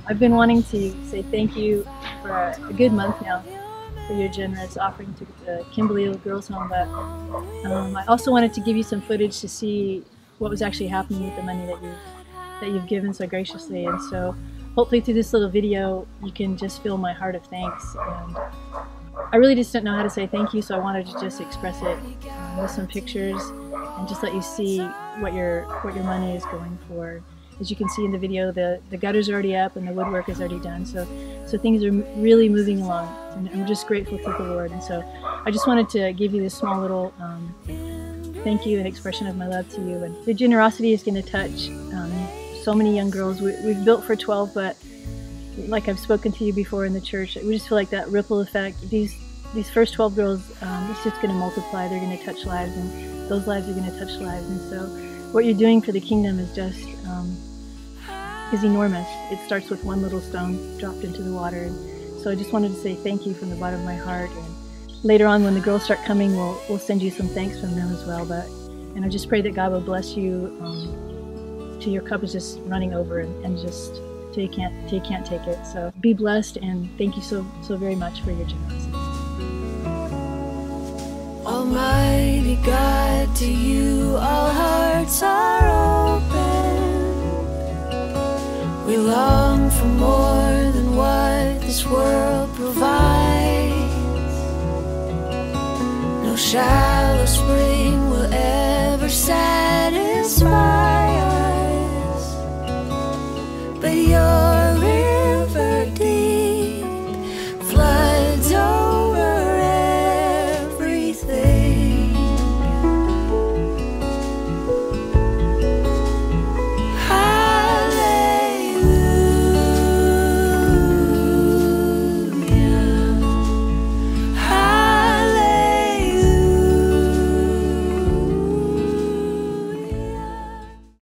I've been wanting to say thank you for a good month now for your generous offering to the Kimbilio Girls Home, but I also wanted to give you some footage to see what was actually happening with the money that you've given so graciously. And so hopefully through this little video you can just feel my heart of thanks. And I really just didn't know how to say thank you, so I wanted to just express it with some pictures and just let you see what your money is going for. As you can see in the video, the gutters are already up and the woodwork is already done, so things are really moving along, and I'm just grateful to the Lord. And so I just wanted to give you this small little thank you and expression of my love to you. And your generosity is going to touch so many young girls. We've built for 12, but like I've spoken to you before in the church, we just feel like that ripple effect. These first 12 girls, it's just going to multiply. They're going to touch lives, and those lives are going to touch lives. And so what you're doing for the kingdom is just is enormous. It starts with one little stone dropped into the water. And so I just wanted to say thank you from the bottom of my heart. And later on, when the girls start coming, we'll send you some thanks from them as well. And I just pray that God will bless you till your cup is just running over, and just till you can't take it. So be blessed, and thank you so very much for your generosity. Almighty God, to you all hearts are open. We long for more than what this world provides. No shallow spring will ever satisfy us, but your